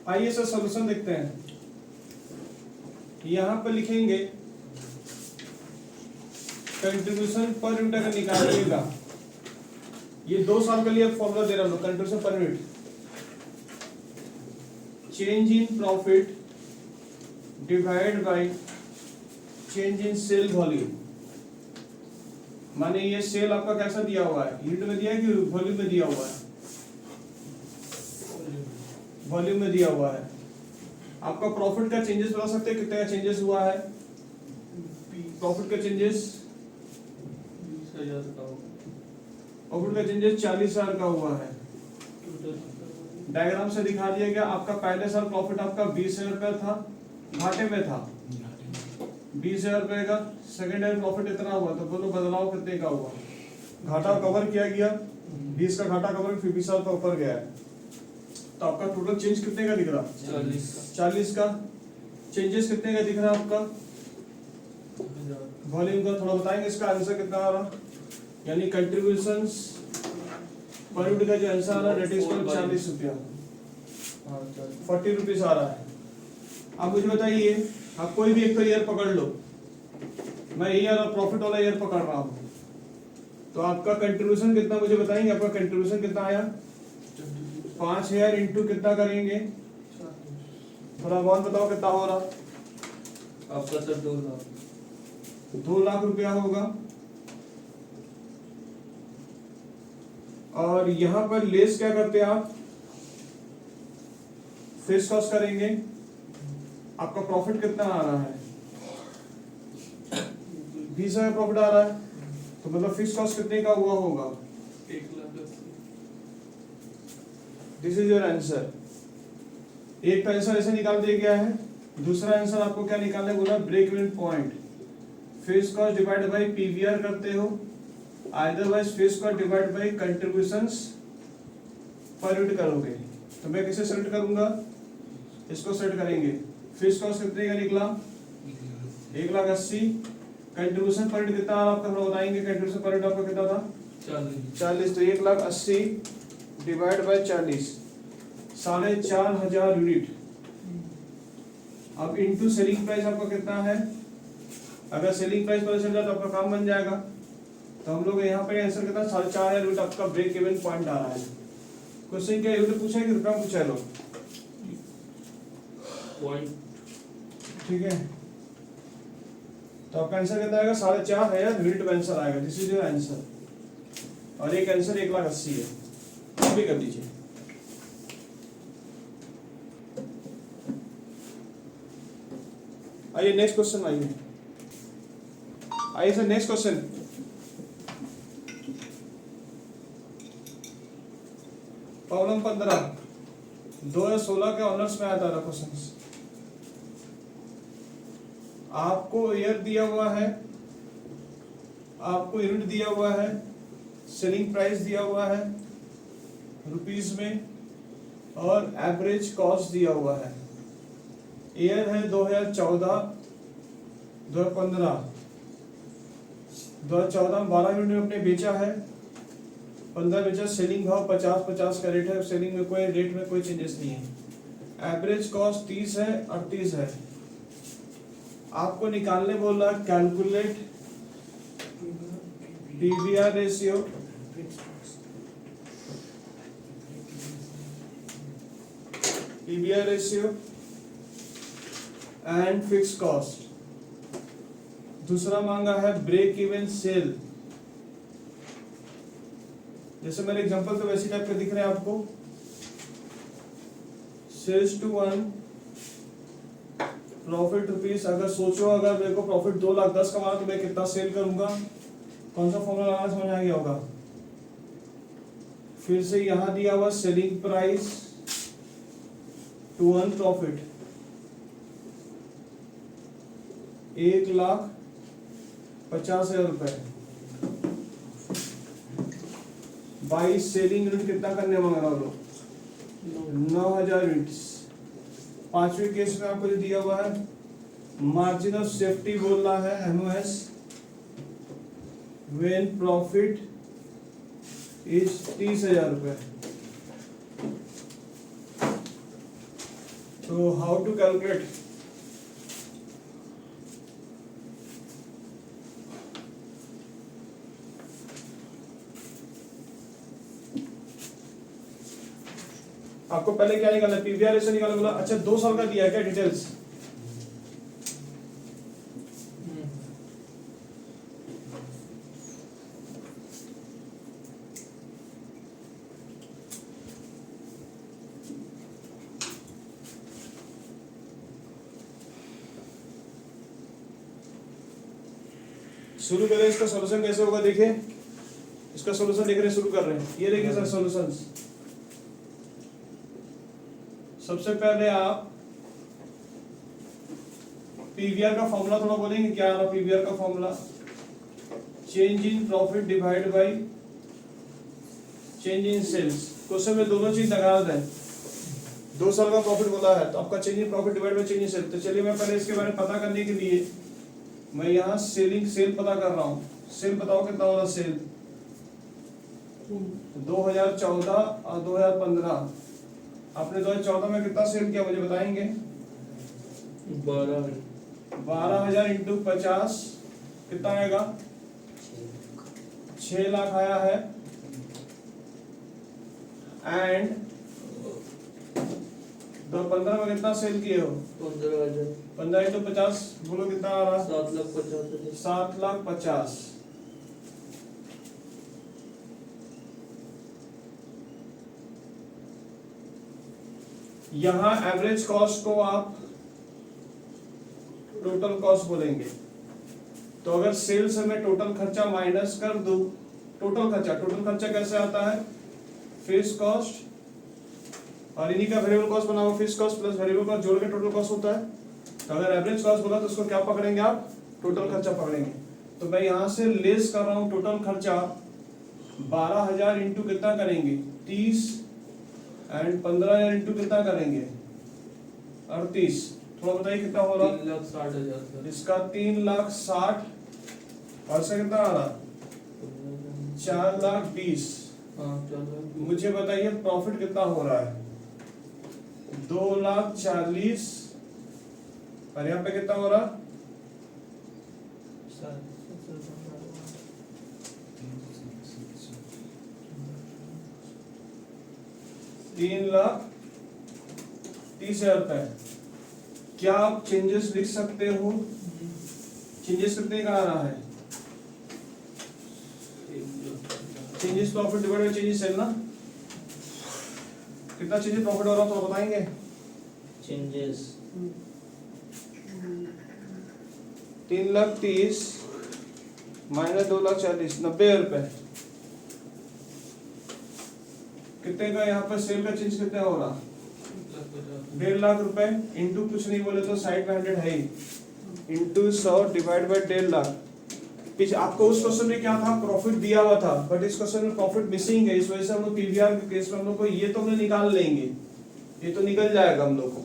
आइए sir solution देखते हैं। यहां पर लिखेंगे कंट्रीब्यूशन पर यूनिट अगर निकालिएगा, ये 2 साल के लिए फॉर्मूला दे रहा हूं, contribution per unit, change in profit divide by change in sale volume. माने ये सेल आपका कैसा दिया हुआ है, यूनिट में दिया है कि वॉल्यूम में दिया हुआ है? वॉल्यूम में दिया हुआ है। आपका प्रॉफिट का चेंजेस बता सकते हैं कितने का चेंजेस हुआ है? प्रॉफिट का चेंजेस 20,000 का होगा। प्रॉफिट का चेंजेस 40,000 का हुआ है। डायग्राम से दिखा दिया गया। आपका पहले साल प्रॉफिट आपका 20,000 रुपया था, घाटे में था 20,000 रुपए का। सेकेंड ईयर प्रॉफिट इतना हुआ, तो बोलो बदलाव कितने का हुआ? घाटा कवर किया गया, 20 का घाटा कवर 20,000 का ऊपर गया है, तो आपका टोटल चेंज कितने का दिख रहा? 40 का। चेंजेस कितने का दिख रहा है आपका? वॉल्यूम का थोड़ा बताएंगे, इसका आंसर कितना आ रहा? यानी कंट्रीब्यूशंस पर यूनिट का जो आंसर आ रहा है डेट इज 40 रुपया, 40 रुपीज आ रहा है। आप मुझे बताइए, आप कोई भी एक तो ईयर पकड़ लो, मैं ईयर और प्रॉफिट वाला ईयर पकड़ रहा हूँ, तो आपका कंट्रीब्यूशन कितना मुझे बताएंगे? आपका कंट्रीब्यूशन कितना आया? 5,000 इंटू कितना करेंगे? थोड़ा बहुत बताओ कितना हो रहा? आपका सर 2 लाख। 2 लाख रुपया होगा। और यहां पर लेस क्या करते हैं आप? फिक्स कॉस्ट करेंगे। आपका प्रॉफिट कितना आ रहा है? 20,000 प्रॉफिट आ रहा है, तो मतलब फिक्स कॉस्ट कितने का हुआ होगा? 1,80,000। This is your answer. एक तो आंसर ऐसे निकाल दिया गया है, दूसरा आंसर आपको क्या निकालने बोला? Break even point. Fix cost divide by PVR करते हो, otherwise fix cost divide by contributions per unit करोगे। तो मैं किसे सेलेक्ट करूंगा? इसको सेलेक्ट करेंगे। फिक्स कॉस्ट कितने का निकला? 1,80,000। कंट्रीब्यूशन पर यूनिट कितना आपका थोड़ा बताएंगे? कंट्रीब्यूशन पर यूनिट आपका कितना था? 40। तो 1,80,000 डिवाइड बाय 40, 4,500 यूनिट। अब इनटू सेलिंग प्राइस आपका कितना है? अगर सेलिंग प्राइस पता चल जाए तो आपका काम बन जाएगा। तो हम लोग यहाँ पे आंसर कितना? 4,500 यूनिट आपका ब्रेक इवन पॉइंट आ रहा है। क्वेश्चन क्या यूनिट पूछा है कि रुपया पूछा है? लो पॉइंट, ठीक है। तो आपका आंसर कितना आएगा? 4,500 यूनिट में आंसर आएगा। This is your answer. और एक आंसर 1,80,000 है, ये भी कर दीजिए। आइए नेक्स्ट क्वेश्चन। आइए सर नेक्स्ट क्वेश्चन। प्रॉब्लम 15 2016 के ऑनर्स में आता था क्वेश्चन। आपको ईयर दिया हुआ है, आपको यूनिट दिया हुआ है, सेलिंग प्राइस दिया हुआ है रुपीस में, और एवरेज कॉस्ट दिया हुआ है। ईयर है 2014 2015। 2014 में 12 यूनिट में अपने बेचा है, 15 बेचा। सेलिंग भाव 50 का रेट है, सेलिंग में कोई रेट में कोई चेंजेस नहीं है। एवरेज कॉस्ट 30 है, 38 है। आपको निकालने बोल रहा calculate PVR ratio, PVR ratio and fix cost. दूसरा मांगा है ब्रेक इवन सेल। जैसे मेरे एग्जांपल तो वैसी टाइप के दिख रहे हैं आपको। Sales to 1 profit rupees. अगर सोचो, अगर मेरे को प्रॉफिट 2,10,000 कमाना तो मैं कितना सेल करूंगा? कौन सा फॉर्मूला लगाना समझ आ गया होगा? फिर से यहां दिया हुआ सेलिंग प्राइस टू 1 प्रॉफिट 1,50,000 रुपए बाई सेलिंग यूनिट कितना करने मांग रहा हूँ? 9,000 यूनिट्स। पांचवें केस में आपको जो दिया हुआ है मार्जिन ऑफ सेफ्टी बोल रहा है MOS, व्हेन प्रॉफिट इज 30,000 रुपए। तो हाउ टू कैलकुलेट? आपको पहले क्या निकालना है? पीवीआर से निकालना बोला। अच्छा 2 साल का दिया है क्या डिटेल्स? शुरू करें। इसका सॉल्यूशन कैसे होगा देखिए। इसका सॉल्यूशन देख रहे शुरू कर रहे हैं। ये देखिए सर सॉल्यूशंस। सबसे पहले आप पीवीआर का फॉर्मूला थोड़ा बोलेंगे। क्या आ रहा पीवीआर का formula? Change in profit divide by change in sales. Question में दोनों चीज लगा दें। 2 साल का प्रॉफिट बोला है तो आपका change in profit divide by change in sales. तो चलिए मैं पहले इसके बारे में पता करने के लिए मैं यहाँ सेल पता कर रहा हूँ। सेल बताओ कितना हो रहा सेल? 2014 और 2015। आपने 2014 में कितना सेल किया मुझे बताएंगे? 12,000 इंटू 50 कितना आएगा? 6 लाख आया है। एंड 2015 में कितना सेल किए हो? 15,000। 15 इंटू 50 बोलो कितना आ रहा? 7,50,000। 7,50,000। यहां एवरेज कॉस्ट को आप टोटल कॉस्ट बोलेंगे। तो अगर सेल्स में टोटल खर्चा माइनस कर दो, टोटल खर्चा कैसे आता है? फिक्स कॉस्ट और इन्हीं का वेरिएबल कॉस्ट बना हुआ। Fix cost plus variable cost जोड़ के टोटल कॉस्ट होता है। तो अगर एवरेज कॉस्ट बोला तो उसको क्या पकड़ेंगे आप? टोटल खर्चा पकड़ेंगे। तो मैं यहां से लेस कर रहा हूं टोटल खर्चा। 12,000 इंटू कितना करेंगे? 30 एंड 15,000 इंटू कितना करेंगे? 38। थोड़ा बताइए कितना हो रहा? 3,60,000। इसका 3,60,000 और इसका कितना आ रहा? 4,20,000। हाँ 4,20,000। मुझे बताइए प्रॉफिट कितना हो रहा है? 2,40,000 और यहाँ पे कितना हो रहा? 3,30,000 रुपए। क्या आप चेंजेस लिख सकते हो? चेंजेस कितने का आ रहा है? Changes profit divide by changes sale ना? कितना चेंजेस प्रॉफिट हो रहा है तो बताएंगे? चेंजेस 3,30,000 माइनस 2,40,000 90,000 रुपए। कितने का यहाँ पर सेल का चेंज कितने हो रहा? 1.5 लाख रुपए इंटू कुछ नहीं बोले तो साइड में 100 है ही, इंटू 100 डिवाइड बाय 1.5 लाख। पीछे आपको उस क्वेश्चन में क्या था? प्रॉफिट दिया हुआ था, बट इस क्वेश्चन में प्रॉफिट मिसिंग है। इस वजह से हम लोग पीवीआर के केस में हम लोग को ये तो हमने निकाल लेंगे, ये तो निकल जाएगा हम लोग को।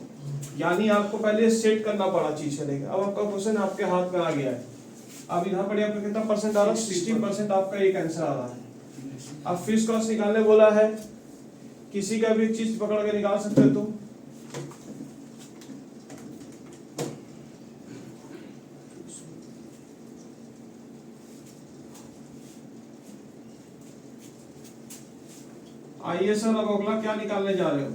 यानी आपको पहले सेट करना पड़ा चीज चलेगा। अब आपका क्वेश्चन आपके हाथ में आ गया है। अब यहाँ पर आपका कितना परसेंट आ रहा है? 60% आपका एक आंसर आ रहा है। अब फिक्स कॉस्ट निकालने बोला है, किसी का भी एक चीज पकड़ के निकाल सकते हो तुम। आइए सर अब अगला क्या निकालने जा रहे हो?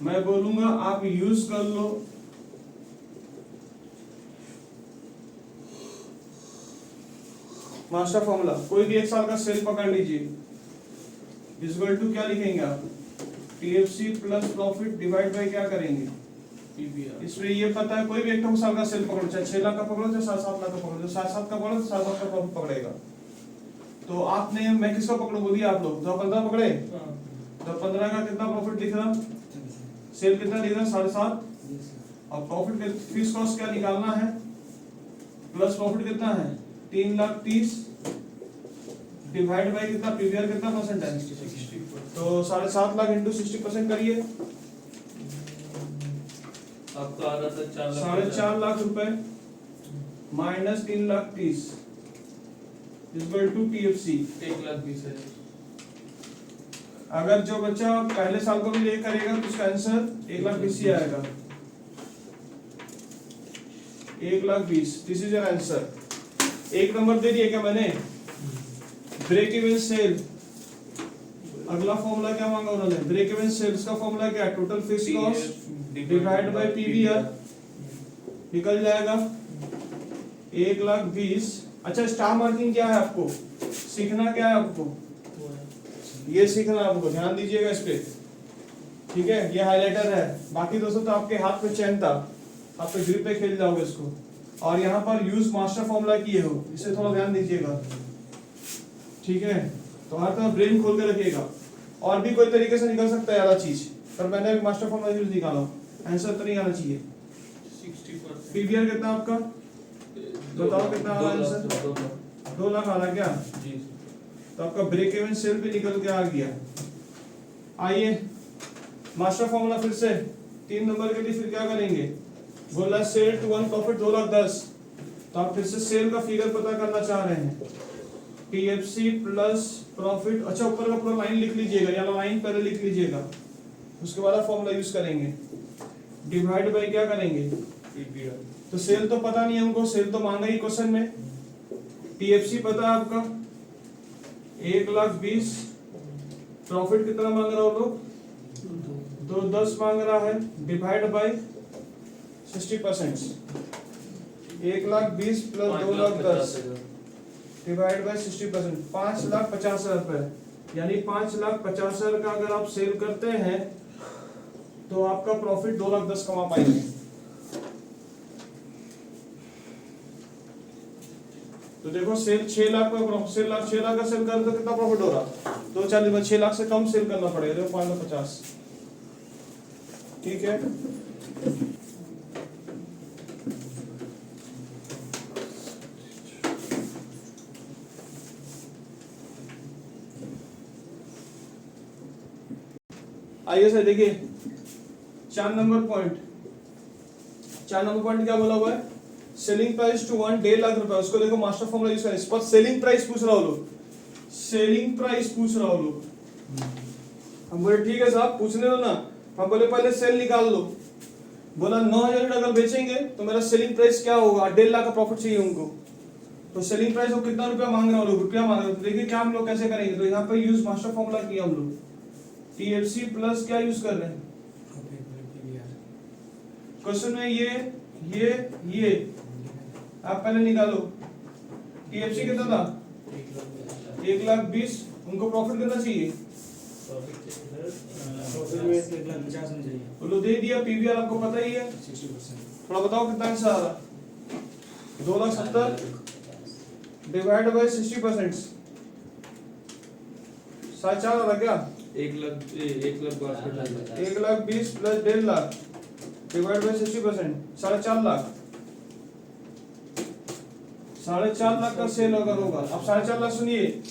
मैं बोलूंगा आप यूज कर लो मास्टर फॉर्मूला। कोई भी एक साल का सेल पकड़ लीजिए। इक्वल टू क्या लिखेंगे आप? TFC plus profit divide bye क्या करेंगे? पीवीआर। इसमें ये पता है कोई भी एक साल का सेल पकड़ो, चाहे 6 लाख का पकड़ो चाहे 7-7 लाख का पकड़ो। 7-7 का पकड़ो तो 7-7 का प्रॉफिट पकड़ेगा। तो आपने, मैं किसका पकड़ू बोलिए आप लोग? 15 पकड़े तो 15 का कितना प्रॉफिट दिख रहा? सेल कितना दिख रहा? 7.5। और प्रॉफिट का फिक्स कॉस्ट क्या निकालना है? प्लस प्रॉफिट कितना है? 3,30,000 डिवाइड बाय कितना? पीवीआर कितना परसेंट है? 60। तो 7.5 लाख इंटू 60% करिए। आपका आ रहा था 4,00,000। 4.5 लाख रुपए माइनस 3,30,000 इक्वल टू टीएफसी 1,20,000। अगर जो बच्चा पहले साल को भी ले करेगा तो उसका आंसर 1,20,000 ही आएगा। 1,20,000 दिस इज योर आंसर। एक नंबर दे दिया क्या मैंने? Break even sale. अगला फॉर्मूला क्या मांगा उन्होंने? ब्रेक इवन सेल्स का फॉर्मूला क्या है? Total fixed cost divide by PVR. निकल जाएगा 1,20,000। अच्छा, स्टार मार्किंग क्या है आपको सीखना? क्या है आपको ये सीखना? आपको ध्यान दीजिएगा इस पे, ठीक है? ये हाइलाइटर है। बाकी दोस्तों तो आपके हाथ में चैन था, आप तो ग्रिप पे खेल जाओगे इसको। और यहाँ पर यूज मास्टर फॉर्मूला किए हो, इसे थोड़ा ध्यान दीजिएगा, ठीक है? तो हर तरह ब्रेन खोल के रखिएगा। और भी कोई तरीके से निकल सकता है यार चीज, पर मैंने अभी मास्टर फॉर्मूला यूज निकाला, आंसर तो नहीं आना चाहिए। 60%। पीवीआर कितना आपका? बताओ कितना आ रहा है आंसर? 2 लाख आ रहा क्या? जी। तो आपका ब्रेक इवन सेल भी निकल के आ गया। आइए मास्टर फॉर्मूला फिर से 3 नंबर के लिए फिर क्या करेंगे? बोला सेल टू 1 प्रॉफिट 2,10,000। तो आप फिर से सेल का फिगर पता करना चाह रहे हैं, टीएफसी प्लस प्रॉफिट। अच्छा, ऊपर का पूरा लाइन लिख लीजिएगा, या लाइन पहले लिख लीजिएगा, उसके बाद आप फॉर्मूला यूज करेंगे। डिवाइड बाय क्या करेंगे? पीवीआर। तो सेल तो पता नहीं है उनको, सेल तो मांगा ही क्वेश्चन में। टीएफसी पता है आपका 1,20,000। प्रॉफिट कितना मांग रहा हो लोग? 2,10,000 मांग रहा है। Divide by 60%। 1,20,000 plus 2,10,000 divide by 60%, 5,50,000 रुपए। यानी 5,50,000 का अगर आप सेल करते हैं तो आपका प्रॉफिट 2,10,000 कमा पाएंगे। तो देखो सेल 6 लाख का, 6 लाख का सेल कर तो कितना प्रॉफिट हो रहा? 2,40,000 में 6 लाख से कम सेल करना पड़ेगा, देखो 5,50,000, ठीक है? आइए सर देखिए 4 नंबर पॉइंट। 4 नंबर पॉइंट क्या बोला हुआ है? सेलिंग प्राइस टू 1.5 लाख रुपए। उसको देखो मास्टर फॉर्मूला यूज करें। इस पर सेलिंग प्राइस पूछ रहा हो लोग, सेलिंग प्राइस पूछ रहा हो लोग। हम बोले ठीक है साहब पूछने दो ना। हम बोले पहले सेल निकाल लो। बोला 9,000 यूनिट अगर बेचेंगे तो मेरा सेलिंग प्राइस क्या होगा? 1.5 लाख का प्रॉफिट चाहिए उनको। तो सेलिंग प्राइस को कितना रुपया मांग रहे हो लोग? रुपया मांग रहे हो। तो देखिए क्या हम लोग कैसे करेंगे। तो यहाँ पे यूज मास्टर फॉर्मूला किया हम लोग, टीएफसी प्लस क्या यूज कर रहे हैं? क्वेश्चन में ये आप पहले निकालो। टीएफसी कितना था? 1,20,000। उनको प्रॉफिट कितना चाहिए? बोलो दे दिया। पीवीआर आपको पता ही है, 60%। थोड़ा बताओ कितना आंसर आ रहा? 2,70,000 डिवाइड बाय 60%, 4,500 आ रहा क्या? 1,62,000। 1,20,000 plus 1.5 lakh divide by 60%, 4.5 lakh. 4.5 lakh का सेल अगर होगा, अब 4.5 लाख सुनिए,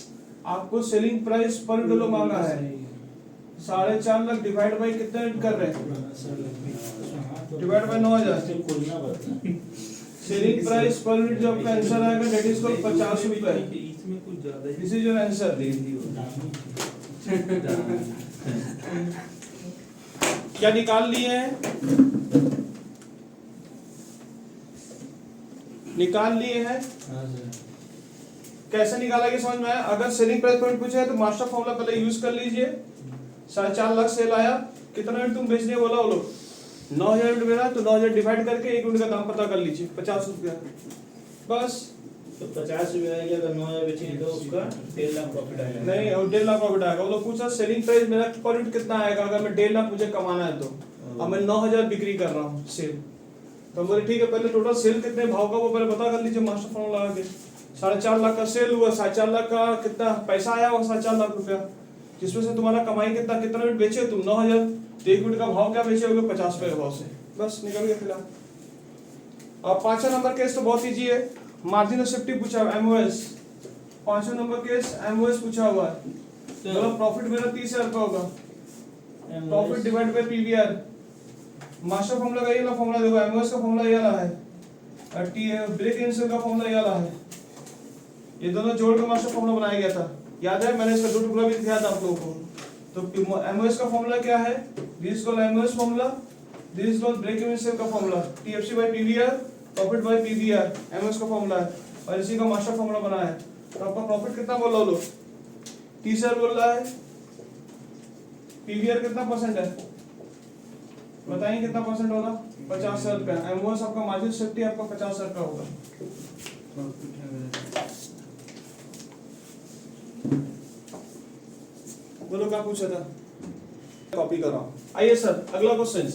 आपको सेलिंग प्राइस पर किलो मांगा है। 4.5 लाख डिवाइड बाय कितने कर रहे हैं? Divide by 9,000। Selling price per unit जो आपका आंसर आएगा दैट इज कॉल्ड 50 रुपए। इसमें कुछ ज्यादा ही दिस इज योर आंसर। क्या निकाल लिए हैं? निकाल लिए हैं? कैसे निकाला ये समझ में आया? अगर सेलिंग प्राइस पॉइंट पूछे है तो मास्टर फॉर्मूला पहले यूज कर लीजिए। 4.5 लाख सेल आया, कितना यूनिट तुम बेचने बोला वो लोग? 9,000 यूनिट मेरा, तो 9,000 डिवाइड करके 1 यूनिट का दाम पता कर लीजिए, 50 रुपया बस। तो 50 रुपये आएगा, अगर 9,000 बेचेंगे तो उसका 1.5 लाख प्रॉफिट आएगा। नहीं, और 1.5 लाख प्रॉफिट आएगा। वो लोग पूछा सेलिंग प्राइस मेरा पर यूनिट कितना आएगा अगर मैं 1.5 लाख मुझे कमाना है तो। अब मैं 9,000 बिक्री कर रहा हूँ सेल, तो बोले ठीक है पहले टोटल सेल कितने भाव का वो पहले पता कर लीजिए मास्टर फॉर्मूला लगा के। 4.5 लाख का सेल हुआ, 4.5 लाख का कितना पैसा आया? वो 4.5 लाख रुपया, जिसमें से तुम्हारा कमाई कितना यूनिट बेचे तुम? 9,000। तो 1 यूनिट का भाव क्या बेचे होगे? 50 रुपए के भाव से, बस निकल गया फिलहाल। अब 5वां नंबर केस तो बहुत इजी है, मार्जिन ऑफ सेफ्टी पूछा है, एमओएस। 5वां नंबर केस एमओएस पूछा हुआ है। मतलब प्रॉफिट मेरा 30,000 रुपया होगा, profit divide by PVR. Master formula का ये वाला फॉर्मूला देखो, एमओएस का फॉर्मूला ये वाला है, ब्रेक इवन सेल का फॉर्मूला ये वाला है। ये दोनों जोड़ के मास्टर फॉर्मूला बनाया गया था, याद है? मैंने इसका 2 टुकड़ा भी दिखाया था आप लोगों को। तो एमओएस का फॉर्मूला क्या है? This call MOS formula, this call break even sale का formula, TFC by PVR, profit by PVR, MOS का फॉर्मूला है और इसी का मास्टर फॉर्मूला बना है। तो आपका प्रॉफिट कितना बोल रहा लो? 30,000 बोल रहा है। पीवीआर कितना परसेंट है बताइए, कितना परसेंट होगा? 50,000 रुपया। एमओएस आपका मार्जिन सेफ्टी आपका 50,000 का होगा। बोलो क्या पूछा था? कॉपी कर रहा हूं। आइए सर अगला क्वेश्चन,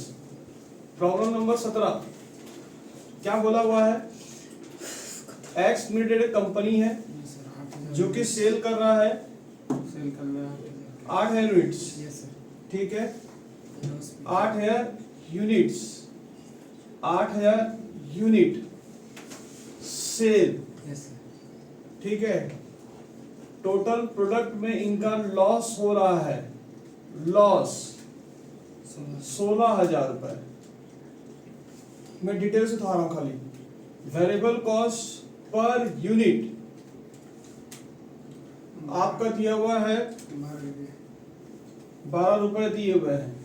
प्रॉब्लम नंबर 17। क्या बोला हुआ है? एक्स लिमिटेड एक कंपनी है जो कि सेल कर रहा है 8 यूनिट्स, ठीक है, 8,000 यूनिट्स, 8,000 यूनिट सेल, ठीक है। टोटल प्रोडक्ट में इनका लॉस हो रहा है, लॉस 16,000 रुपए। मैं डिटेल से बता रहा हूं खाली। वेरिएबल कॉस्ट पर यूनिट आपका दिया हुआ है 12 रुपए दिए हुए हैं।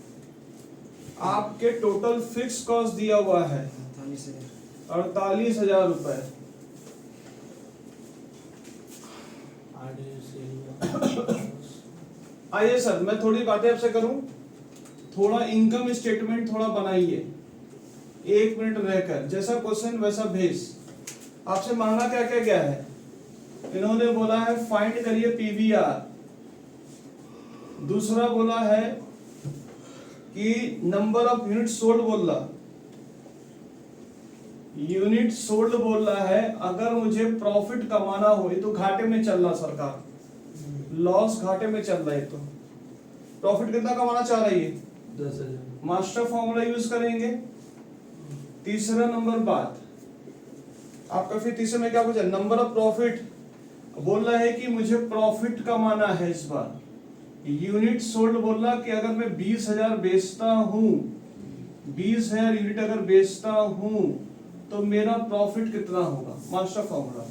आपके टोटल फिक्स कॉस्ट दिया हुआ है 48,000 रुपए। आइए सर मैं थोड़ी बातें आपसे करूं, थोड़ा इनकम स्टेटमेंट थोड़ा बनाइए 1 मिनट रहकर, जैसा क्वेश्चन वैसा भेज। आपसे मांगा क्या क्या गया है? इन्होंने बोला है फाइंड करिए पीवीआर, दूसरा बोला है कि नंबर ऑफ यूनिट सोल्ड बोल रहा, यूनिट सोल्ड बोल रहा है। अगर मुझे प्रॉफिट कमाना हो, ये तो घाटे में चल रहा सरकार, लॉस घाटे में चल रहा है, तो प्रॉफिट कितना कमाना चाह रहा है? 10,000। मास्टर फॉर्मूला यूज करेंगे। तीसरा नंबर बात आपका, फिर तीसरे में क्या पूछा? नंबर ऑफ प्रॉफिट बोल रहा है कि मुझे प्रॉफिट कमाना है इस बार। यूनिट सोल्ड बोल रहा कि अगर मैं 20,000 बेचता हूं, 20,000 यूनिट अगर बेचता हूं तो मेरा प्रॉफिट कितना होगा? मास्टर फॉर्मूला,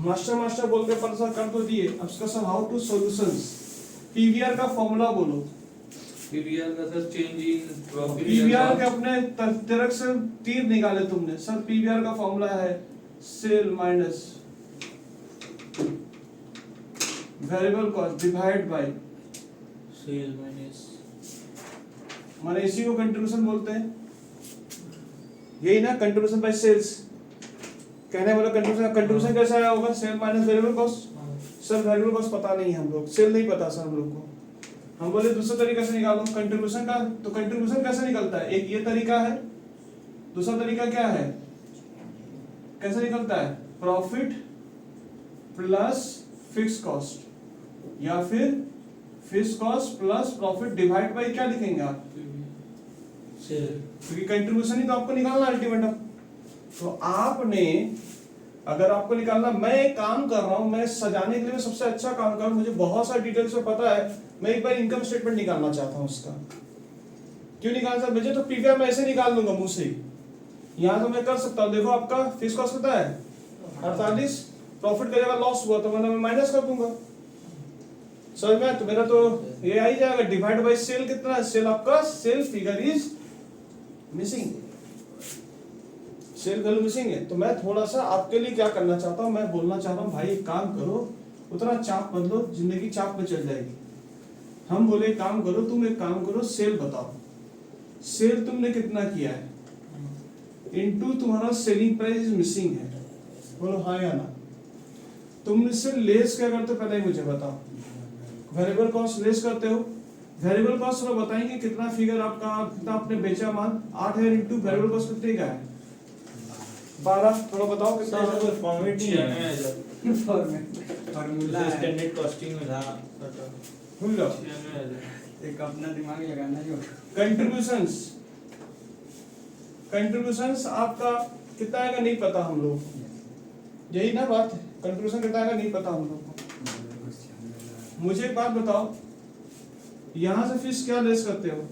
मास्टर मास्टर बोल के पर सर कर तो दिए। अब इसका sir how to solutions, PVR का फॉर्मूला बोलो। पीवीआर का sir change in profit, PVR के अपने तरफ से तीर निकाले तुमने। सर पीवीआर का फॉर्मूला है sale minus variable cost divide by sale minus, माने इसी को कंट्रीब्यूशन बोलते हैं, यही ना, कंट्रीब्यूशन बाय सेल्स। कहने वाला कंट्रीब्यूशन कैसा आया होगा? Sale minus variable cost. Sir variable cost पता नहीं है हम लोग, सेल नहीं पता सर हम लोग को। हम बोले दूसरे तरीके से निकालो कंट्रीब्यूशन का, तो कंट्रीब्यूशन कैसे निकलता है? एक ये तरीका है, दूसरा तरीका क्या है? कैसे निकलता है? प्रॉफिट प्लस फिक्स कॉस्ट, या फिर fix cost plus profit divide bye क्या लिखेंगे आप? सेल। क्योंकि कंट्रीब्यूशन ही तो आपको निकालना अल्टीमेटम। तो आपने अगर आपको निकालना, मैं एक काम कर रहा हूं, मैं सजाने के लिए सबसे अच्छा काम कर रहा हूं, मुझे बहुत सारा डिटेल से पता है, मैं एक बार इनकम स्टेटमेंट निकालना चाहता हूं उसका। क्यों निकाल सर? मुझे तो पीवीआर मैं ऐसे निकाल लूंगा मुंह से ही, यहां तो मैं कर सकता हूं। देखो आपका फिक्स कॉस्ट कितना है? 48। प्रॉफिट का जगह लॉस हुआ तो मैं माइनस कर दूंगा सर में, तो मेरा तो ये आ ही जाएगा डिवाइड बाय सेल। कितना है सेल आपका? Sale figure is missing, sale value missing है। तो मैं थोड़ा सा आपके लिए क्या करना चाहता हूं, मैं बोलना चाहता हूं भाई एक काम करो, उतना चाप बदलो, जिंदगी चाप में चल जाएगी। हम बोले काम करो, तुम एक काम करो, सेल बताओ, सेल तुमने कितना किया है इनटू तुम्हारा सेलिंग प्राइस मिसिंग है, बोलो हाँ या ना। तुम इससे लेस क्या करते हो पहले ही मुझे बताओ। वेरिएबल कॉस्ट लेस करते हो, वेरिएबल कॉस्ट थोड़ा बताएंगे कितना फिगर आपका, कितना आपने बेचा माल? 8,000 इनटू वेरिएबल कॉस्ट कितने का है? 12। थोड़ा बताओ कितना है? कोई फॉर्मेट नहीं है, 96,000। फॉर्मूला स्टैंडर्ड कॉस्टिंग में था। भूल जाओ। 96,000। एक अपना दिमाग लगाना जो कंट्रीब्यूशंस, कंट्रीब्यूशंस आपका कितना आएगा नहीं पता हम लोग को, यही ना बात है, कंट्रीब्यूशन कितना आएगा नहीं पता हम लोग को। मुझे एक बात बताओ, यहाँ से फीस क्या लेस करते हो?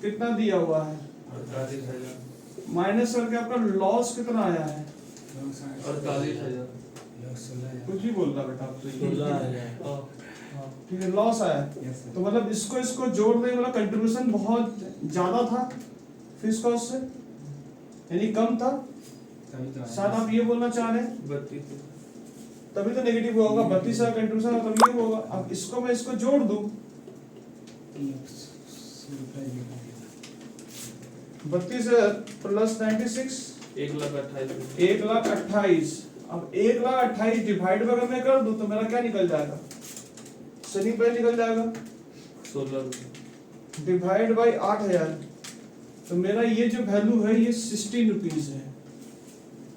कितना दिया हुआ है? 48,000। माइनस करके आपका लॉस कितना आया है? 48,000। कुछ भी बोल रहा बेटा आप तो। 16,000। हाँ ठीक है, लॉस आया। यस तो मतलब इसको जोड़ दे, मतलब कंट्रीब्यूशन बहुत ज्यादा था फिक्स कॉस्ट से, यानी कम था। शायद आप ये बोलना चाह रहे हैं, 32 तभी तो नेगेटिव होगा। 32 का कंट्रीब्यूशन है तभी ये होगा। अब इसको मैं इसको जोड़ दूं, 32 प्लस 96 1,28,000 1,28,000। अब 1,28,000 डिवाइड अगर मैं कर दूं तो मेरा क्या निकल जाएगा, सेलिंग प्राइस निकल जाएगा 16 रुपये। Divide by 8,000। तो मेरा ये जो वैल्यू है ये 16 रुपीज है।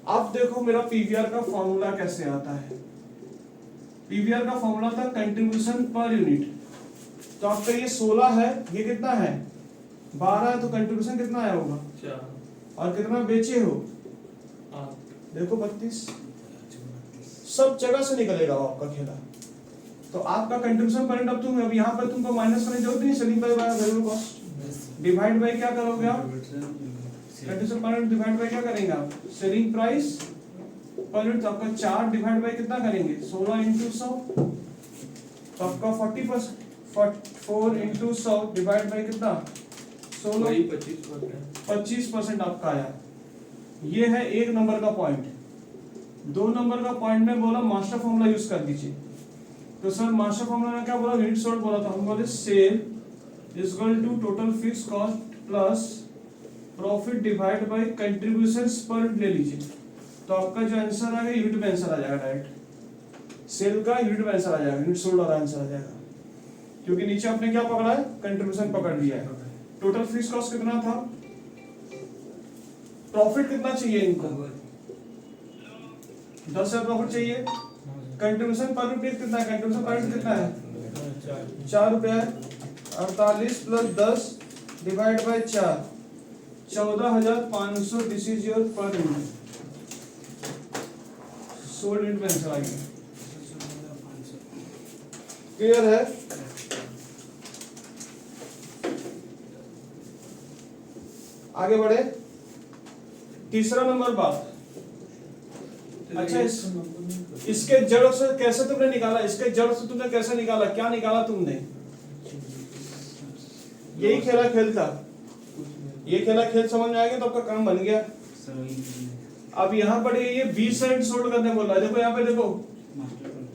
अब देखो मेरा पीवीआर का फॉर्मूला कैसे आता है। पीवीआर का फॉर्मूला था कंट्रीब्यूशन पर यूनिट। तो आपका ये 16 है, ये कितना है 12 है, तो कंट्रीब्यूशन कितना आया होगा, 4 और कितना बेचे हो 8 देखो 32। सब जगह से निकलेगा वो आपका खेला। तो आपका कंट्रीब्यूशन पॉइंट अब तुम अब यहाँ पर तुमको माइनस करने की जरूरत नहीं, selling price by variable cost divide bye क्या करोगे आप, कंट्रीब्यूशन पॉइंट डिवाइड बाय क्या करेंगे आप, सेलिंग प्राइस पर यूनिट। तो आपका 4 डिवाइड बाय कितना करेंगे 16 इंटू 100, तो आपका 40%, 4 इंटू 100 डिवाइड बाय कितना 16, वही 25%। 25% आपका आया। ये है एक नंबर का पॉइंट। 2 नंबर का पॉइंट में बोला मास्टर फॉर्मूला यूज कर दीजिए। तो सर मास्टर फॉर्मूला में क्या बोला, यूनिट सोल्ड बोला था, हम बोले sale is equal to total fixed cost plus profit divide by contributions पर ले लीजिए। तो आपका जो आंसर आएगा यूनिट में आंसर आ जाएगा, डायरेक्ट सेल का यूनिट में आंसर आ जाएगा, यूनिट सोल्ड वाला आंसर आ जाएगा। क्योंकि नीचे आपने क्या पकड़ा है, कंट्रीब्यूशन पकड़ लिया है। टोटल फिक्स कॉस्ट कितना था, प्रॉफिट कितना चाहिए इनको, 10,000 प्रॉफिट चाहिए। कंट्रीब्यूशन पर यूनिट कितना है, कंट्रीब्यूशन पर यूनिट कितना है 4 रुपया है। 48 plus 10 divide by 4, 14,500। This is your per unit sold unit में आंसर आ गया। क्लियर है। आगे बढ़े, तीसरा नंबर बात। अच्छा इसके जड़ से कैसे तुमने निकाला, इसके जड़ से तुमने कैसे निकाला, क्या निकाला तुमने, यही खेला खेल था, ये खेला खेल समझ में आ गया तो आपका काम बन गया। अब यहाँ पर ये 20 यूनिट सोल्ड करने बोल रहा है। देखो यहाँ पे देखो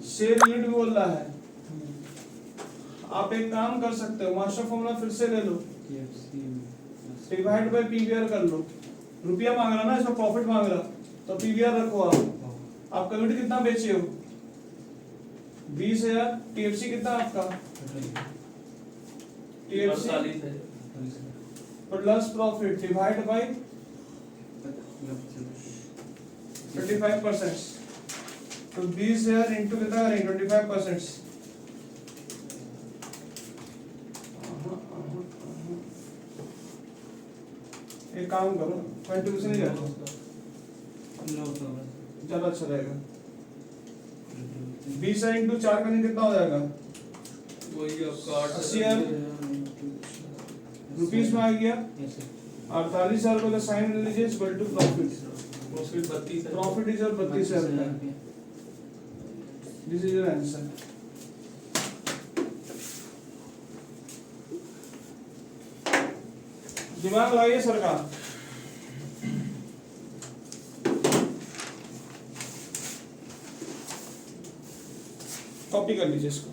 सेल यूनिट भी बोल रहा है। आप एक काम कर सकते हो, मास्टर फॉर्मूला फिर से ले लो, डिवाइड बाय पीवीआर कर लो। रुपया मांग रहा ना, इसमें प्रॉफिट मांग रहा, तो पीवीआर रखो आप यूनिट कितना बेचे हो 20,000। टीएफसी कितना आपका, टीएफसी 48 है। Plus profit divide bye 25%। तो 20,000 इंटू कितना करेंगे 25%। एक काम करो, कंट्रीब्यूशन ही रखो, ज्यादा अच्छा रहेगा। 20,000 इंटू 4 करने कितना हो जाएगा, वही आपका 80,000 रुपीस में आ गया। 48,000 रुपए का साइन ले लीजिए, इक्वल टू प्रॉफिट। प्रॉफिट 32 है। Profit is 32,000। This is your answer. दिमाग लगाइए सरकार। कॉपी कर लीजिए इसको।